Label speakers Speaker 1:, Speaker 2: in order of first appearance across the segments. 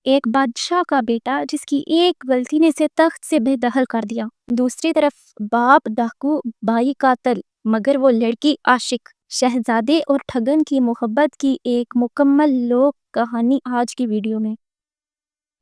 Speaker 1: ایک بادشاہ کا بیٹا جس کی ایک غلطی نے اسے تخت سے بے دخل کر دیا۔ دوسری طرف باپ ڈاکو، بھائی قاتل، مگر وہ لڑکی عاشق، شہزادے اور ٹھگن کی محبت کی ایک مکمل لوک کہانی آج کی ویڈیو میں۔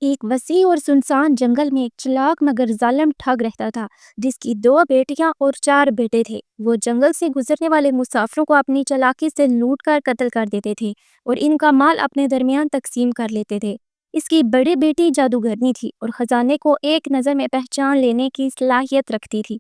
Speaker 1: ایک وسیع اور سنسان جنگل میں ایک چلاک مگر ظالم ٹھگ رہتا تھا جس کی 2 بیٹیاں اور 4 بیٹے تھے۔ وہ جنگل سے گزرنے والے مسافروں کو اپنی چالاکی سے لوٹ کر قتل کر دیتے تھے اور ان کا مال اپنے درمیان تقسیم کر لیتے تھے۔ اس کی بڑی بیٹی جادوگرنی تھی اور خزانے کو ایک نظر میں پہچان لینے کی صلاحیت رکھتی تھی۔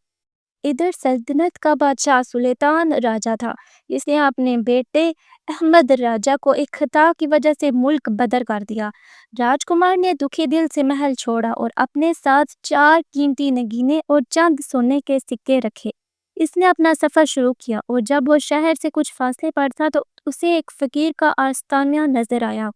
Speaker 1: ادھر سلطنت کا بادشاہ سلطان راجہ تھا۔ اس نے اپنے بیٹے احمد راجہ کو ایک خطا کی وجہ سے ملک بدر کر دیا۔ راجکمار نے دکھی دل سے محل چھوڑا اور اپنے ساتھ 4 قیمتی نگینے اور چند سونے کے سکے رکھے۔ اس نے اپنا سفر شروع کیا اور جب وہ شہر سے کچھ فاصلے پر تھا تو اسے ایک فقیر کا آستانہ نظر آیا۔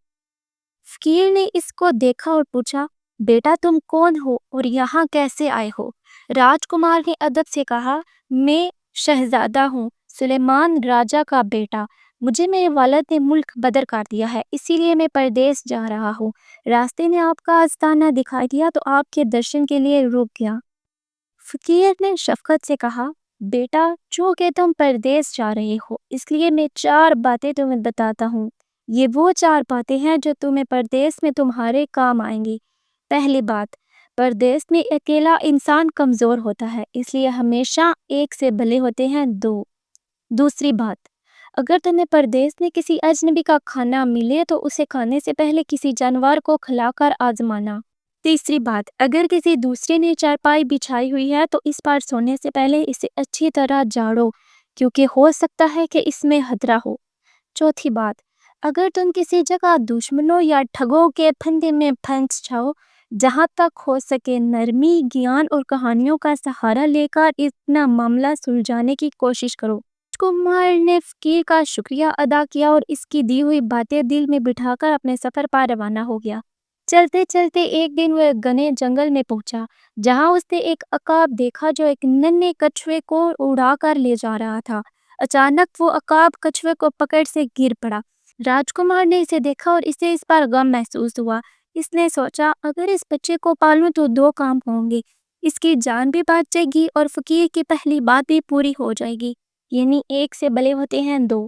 Speaker 1: فقیر نے اس کو دیکھا اور پوچھا، بیٹا تم کون ہو اور یہاں کیسے آئے ہو؟ راجکمار نے ادب سے کہا، میں شہزادہ ہوں، سلیمان راجہ کا بیٹا۔ مجھے میرے والد نے ملک بدر کر دیا ہے، اسی لیے میں پردیس جا رہا ہوں۔ راستے میں آپ کا آستانہ دکھائی دیا تو آپ کے درشن کے لیے رک گیا۔ فقیر نے شفقت سے کہا، بیٹا چونکہ تم پردیس جا رہے ہو اس لیے میں 4 باتیں تمہیں بتاتا ہوں۔ یہ وہ 4 باتیں ہیں جو تمہیں پردیس میں تمہارے کام آئیں گی۔ پہلی بات، پردیس میں اکیلا انسان کمزور ہوتا ہے، اس لیے ہمیشہ ایک سے بھلے ہوتے ہیں 2۔ دوسری بات، اگر تمہیں پردیس میں کسی اجنبی کا کھانا ملے تو اسے کھانے سے پہلے کسی جانور کو کھلا کر آزمانا۔ تیسری بات، اگر کسی دوسرے نے چارپائی بچھائی ہوئی ہے تو اس پر سونے سے پہلے اسے اچھی طرح جھاڑو کیونکہ ہو سکتا ہے کہ اس میں خطرہ ہو۔ چوتھی بات، اگر تم کسی جگہ دشمنوں یا ٹھگوں کے پھندے میں پھنس جاؤ، جہاں تک ہو سکے نرمی، گیان اور کہانیوں کا سہارا لے کر اپنا معاملہ سلجھانے کی کوشش کرو۔ راجکمار نے فقیر کا شکریہ ادا کیا اور اس کی دی ہوئی باتیں دل میں بٹھا کر اپنے سفر پر روانہ ہو گیا۔ چلتے چلتے ایک دن وہ ایک گھنے جنگل میں پہنچا جہاں اس نے ایک عقاب دیکھا جو ایک ننھے کچھوے کو اڑا کر لے جا رہا تھا۔ اچانک وہ عقاب کچھوے کو پکڑ سے گر پڑا۔ راجکمار نے اسے دیکھا اور اسے اس پر غم محسوس ہوا۔ اس نے سوچا، اگر اس بچے کو پالوں تو 2 کام ہوں گے، اس کی جان بھی بچ جائے گی اور فقیر کی پہلی بات بھی پوری ہو جائے گی، یعنی ایک سے بھلے ہوتے ہیں 2۔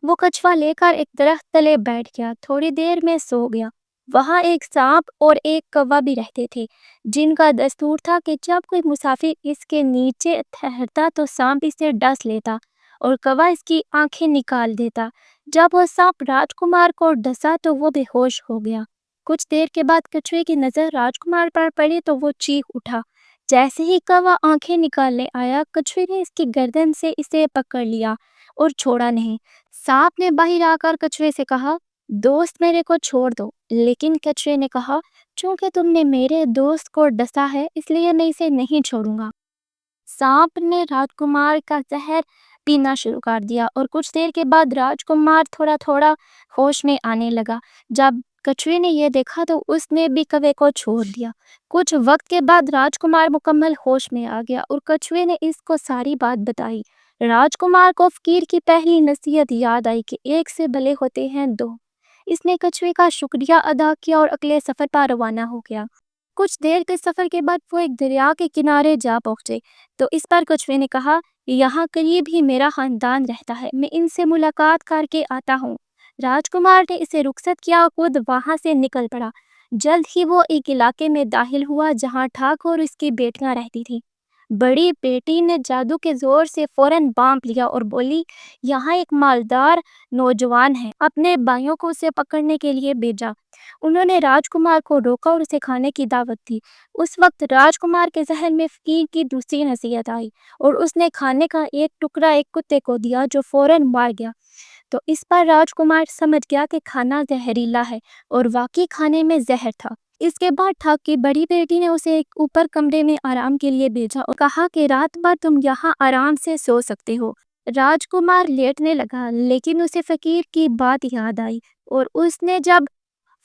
Speaker 1: وہ کچھوا لے کر ایک درخت تلے بیٹھ گیا، تھوڑی دیر میں سو گیا۔ وہاں ایک سانپ اور ایک کوا بھی رہتے تھے جن کا دستور تھا کہ جب کوئی مسافر اس کے نیچے ٹھہرتا تو سانپ اسے ڈس لیتا اور کوا اس کی آنکھیں نکال دیتا۔ جب وہ سانپ راجکمار کو ڈسا تو وہ بے ہوش ہو گیا۔ کچھ دیر کے بعد کچھوے کی نظر راجکمار پر پڑی تو وہ چیخ اٹھا۔ جیسے ہی کوا آنکھیں نکالنے آیا، کچھوے نے اس کی گردن سے اسے پکڑ لیا اور چھوڑا نہیں۔ سانپ نے باہر آ کر کچھوے سے کہا، دوست میرے کو چھوڑ دو، لیکن کچھوے نے کہا، چونکہ تم نے میرے دوست کو ڈسا ہے اس لیے میں اسے نہیں چھوڑوں گا۔ سانپ نے راجکمار کا زہر پینا شروع کر دیا اور کچھ دیر کے بعد راجکمار تھوڑا تھوڑا ہوش میں آنے لگا۔ جب کچھوے نے یہ دیکھا تو اس نے بھی کوے کو چھوڑ دیا۔ کچھ وقت کے بعد راجکمار مکمل ہوش میں آ گیا اور کچھوے نے اس کو ساری بات بتائی۔ راجکمار کو فقیر کی پہلی نصیحت یاد آئی کہ ایک سے بھلے ہوتے ہیں 2۔ اس نے کچھوے کا شکریہ ادا کیا اور اگلے سفر پر روانہ ہو گیا۔ کچھ دیر کے سفر کے بعد وہ ایک دریا کے کنارے جا پہنچے تو اس پر کچھوے نے کہا، یہاں قریب ہی میرا خاندان رہتا ہے، میں ان سے ملاقات کر کے آتا ہوں۔ راجکمار نے اسے رخصت کیا اور خود وہاں سے نکل پڑا۔ جلد ہی وہ ایک علاقے میں داخل ہوا جہاں ٹھاکر اور اس کی بیٹیاں رہتی تھیں۔ بڑی بیٹی نے جادو کے زور سے فوراً بانپ لیا اور بولی، یہاں ایک مالدار نوجوان ہے، اپنے بھائیوں کو اسے پکڑنے کے لیے بھیجا۔ انہوں نے راجکمار کو روکا اور اسے کھانے کی دعوت دی۔ اس وقت راجکمار کے ذہن میں فقیر کی دوسری نصیحت آئی اور اس نے کھانے کا ایک ٹکڑا ایک کتے کو دیا جو فوراً مر گیا۔ تو اس پر راجکمار سمجھ گیا کہ کھانا زہریلا ہے اور واقعی کھانے میں زہر تھا۔ اس کے بعد ٹھگ کی بڑی بیٹی نے اسے ایک اوپر کمرے میں آرام کے لیے بھیجا اور کہا کہ رات بھر تم یہاں آرام سے سو سکتے ہو۔ راجکمار لیٹنے لگا لیکن اسے فقیر کی بات یاد آئی اور اس نے جب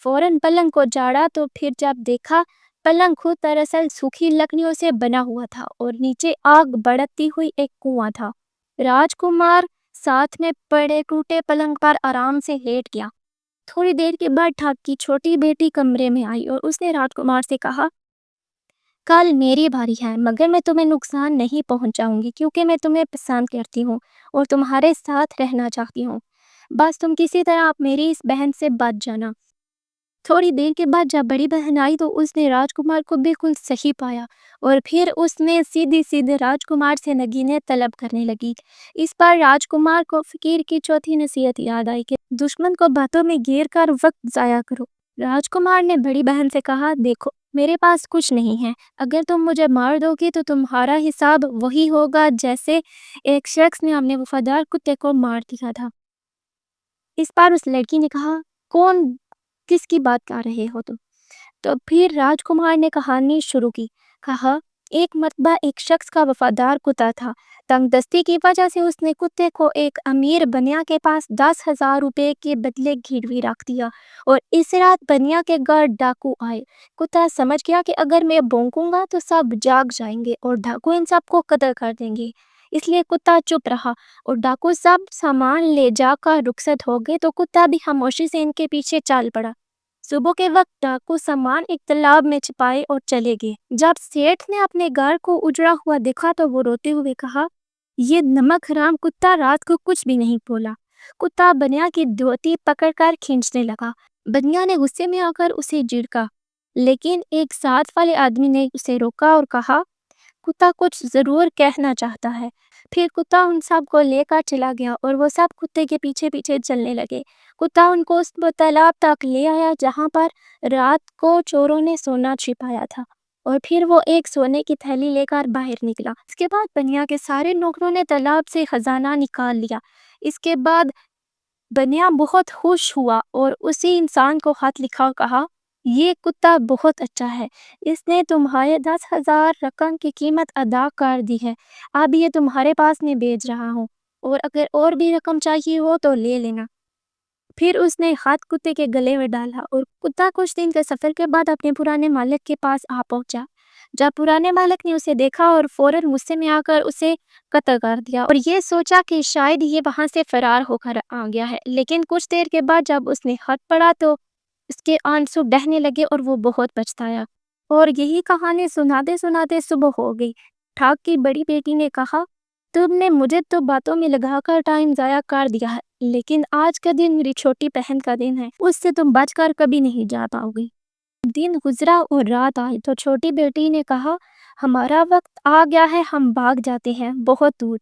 Speaker 1: فوراً پلنگ کو جھاڑا تو پھر جب دیکھا پلنگ خود دراصل سوکھی لکڑیوں سے بنا ہوا تھا اور نیچے آگ بڑھتی ہوئی ایک کنواں تھا۔ راجکمار ساتھ میں پڑے ٹوٹے پلنگ پر آرام سے لیٹ گیا۔ تھوڑی دیر کے بعد ٹھاک کی چھوٹی بیٹی کمرے میں آئی اور اس نے راجکمار سے کہا، کل میری باری ہے، مگر میں تمہیں نقصان نہیں پہنچاؤں گی کیونکہ میں تمہیں پسند کرتی ہوں اور تمہارے ساتھ رہنا چاہتی ہوں۔ بس تم کسی طرح میری اس بہن سے بچ جانا۔ تھوڑی دیر کے بعد جب بڑی بہن آئی تو اس نے راجکمار کو بالکل صحیح پایا اور پھر اس نے سیدھے راجکمار سے نگینیں طلب کرنے لگی۔ اس پر راجکمار کو فقیر کی چوتھی نصیحت یاد آئی کہ دشمن کو باتوں میں گھیر کر وقت ضائع کرو۔ راجکمار نے بڑی بہن سے کہا، دیکھو میرے پاس کچھ نہیں ہے، اگر تم مجھے مار دو گی تو تمہارا حساب وہی ہوگا جیسے ایک شخص نے اپنے وفادار کتے کو مار دیا تھا۔ اس پر اس لڑکی نے کہا، کس کی بات کر رہے ہو تم؟ تو پھر راجکمار نے کہانی شروع کی۔ کہا، ایک مرتبہ ایک شخص کا وفادار کتا تھا۔ تنگ دستی کی وجہ سے اس نے کتے کو ایک امیر بنیا کے پاس 10,000 روپے کے بدلے گروی رکھ دیا اور اس رات بنیا کے گھر ڈاکو آئے۔ کتا سمجھ گیا کہ اگر میں بھونکوں گا تو سب جاگ جائیں گے اور ڈاکو ان سب کو قتل کر دیں گے، اس لیے کتا چپ رہا اور ڈاکو سب سامان لے جا کر رخصت ہو گئے تو کتا بھی خاموشی سے ان کے پیچھے چل پڑا۔ صبح کے وقت ڈاکو سامان ایک تالاب میں چھپائے اور چلے گئے۔ جب سیٹھ نے اپنے گھر کو اجڑا ہوا دیکھا تو وہ روتے ہوئے کہا، یہ نمک حرام کتا رات کو کچھ بھی نہیں بولا۔ کتا بنیا کی دھوتی پکڑ کر کھینچنے لگا۔ بنیا نے غصے میں آ کر اسے جھڑکا، لیکن ایک ساتھ والے آدمی نے اسے روکا اور کہا، کتا کچھ ضرور کہنا چاہتا ہے۔ پھر کتا ان سب کو لے کر چلا گیا اور وہ سب کتے کے پیچھے پیچھے چلنے لگے۔ کتا ان کو اس تالاب تک لے آیا جہاں پر رات کو چوروں نے سونا چھپایا تھا اور پھر وہ ایک سونے کی تھیلی لے کر باہر نکلا۔ اس کے بعد بنیا کے سارے نوکروں نے تالاب سے خزانہ نکال لیا۔ اس کے بعد بنیا بہت خوش ہوا اور اسی انسان کو خط لکھا، کہا، یہ کتا بہت اچھا ہے، اس نے تمہارے 10,000 رقم کی قیمت ادا کر دی ہے، اب یہ تمہارے پاس میں بھیج رہا ہوں اور اگر اور بھی رقم چاہیے ہو تو لے لینا۔ پھر اس نے خط کتے کے گلے میں ڈالا اور کتا کچھ دن کے سفر کے بعد اپنے پرانے مالک کے پاس آ پہنچا۔ جب پرانے مالک نے اسے دیکھا اور فوراً غصے میں آ کر اسے قتل کر دیا اور یہ سوچا کہ شاید یہ وہاں سے فرار ہو کر آ گیا ہے، لیکن کچھ دیر کے بعد جب اس نے خط پڑھا تو اس کے آنسو بہنے لگے اور وہ بہت پچھتایا۔ اور یہی کہانی سناتے سناتے صبح ہو گئی۔ ٹھاک کی بڑی بیٹی نے کہا، تم نے مجھے تو باتوں میں لگا کر ٹائم ضائع کر دیا ہے، لیکن آج کا دن میری چھوٹی بہن کا دن ہے، اس سے تم بچ کر کبھی نہیں جا پاؤ گی۔ دن گزرا اور رات آئی تو چھوٹی بیٹی نے کہا، ہمارا وقت آ گیا ہے، ہم بھاگ جاتے ہیں بہت دور۔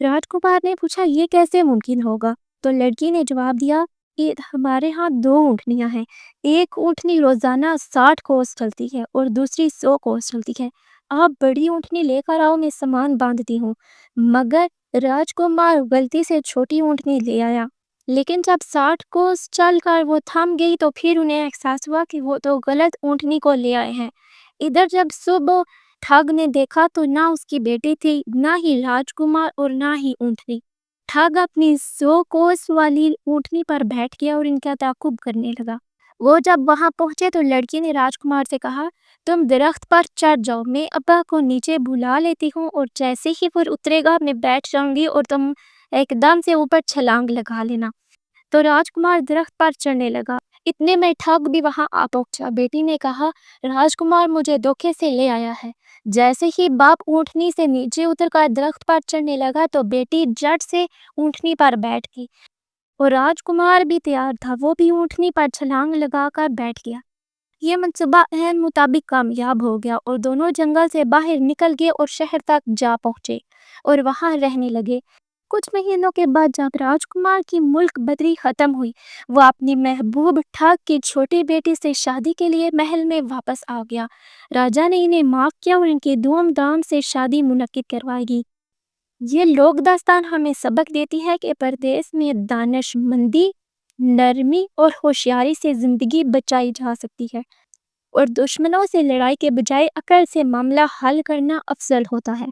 Speaker 1: راجکمار نے پوچھا، یہ کیسے ممکن ہوگا؟ تو لڑکی نے جواب دیا کہ ہمارے ہاں 2 اونٹنیاں ہیں، ایک اونٹنی روزانہ 60 کوس چلتی ہے اور دوسری 100 کوس چلتی ہے، آپ بڑی اونٹنی لے کر آؤ، میں سامان باندھتی ہوں۔ مگر راجکمار غلطی سے چھوٹی اونٹنی لے آیا، لیکن جب 60 کوس چل کر وہ تھم گئی تو پھر انہیں احساس ہوا کہ وہ تو غلط اونٹنی کو لے آئے ہیں۔ ادھر جب صبح ٹھگ نے دیکھا تو نہ اس کی بیٹی تھی، نہ ہی راجکمار اور نہ ہی اونٹنی۔ ٹھگ اپنی 100 کوس والی اونٹنی پر بیٹھ گیا اور ان کا تعاقب کرنے لگا۔ وہ جب وہاں پہنچے تو لڑکی نے راجکمار سے کہا، تم درخت پر چڑھ جاؤ، میں ابا کو نیچے بلا لیتی ہوں اور جیسے ہی وہ اترے گا میں بیٹھ جاؤں گی اور تم ایک دم سے اوپر چھلانگ لگا لینا۔ تو راجکمار درخت پر چڑھنے لگا، اتنے میں ٹھگ بھی وہاں آ پہنچا۔ بیٹی نے کہا، راجکمار مجھے دھوکے سے لے آیا ہے۔ جیسے ہی باپ اونٹنی سے نیچے اتر کر درخت پر چڑھنے لگا تو بیٹی جھٹ سے اونٹنی پر بیٹھ گئی اور راجکمار بھی تیار تھا، وہ بھی اونٹنی پر چھلانگ لگا کر بیٹھ گیا۔ یہ منصوبہ عین مطابق کامیاب ہو گیا اور دونوں جنگل سے باہر نکل گئے اور شہر تک جا پہنچے اور وہاں رہنے لگے۔ کچھ مہینوں کے بعد جب راجکمار کی ملک بدری ختم ہوئی، وہ اپنی محبوب ٹھگ کی چھوٹی بیٹی سے شادی کے لیے محل میں واپس آ گیا۔ راجا نے انہیں معاف کیا اور ان کی دھوم دھام سے شادی منعقد کروائی گئی۔ یہ لوک داستان ہمیں سبق دیتی ہے کہ پردیس میں دانش مندی، نرمی اور ہوشیاری سے زندگی بچائی جا سکتی ہے اور دشمنوں سے لڑائی کے بجائے عقل سے معاملہ حل کرنا افضل ہوتا ہے۔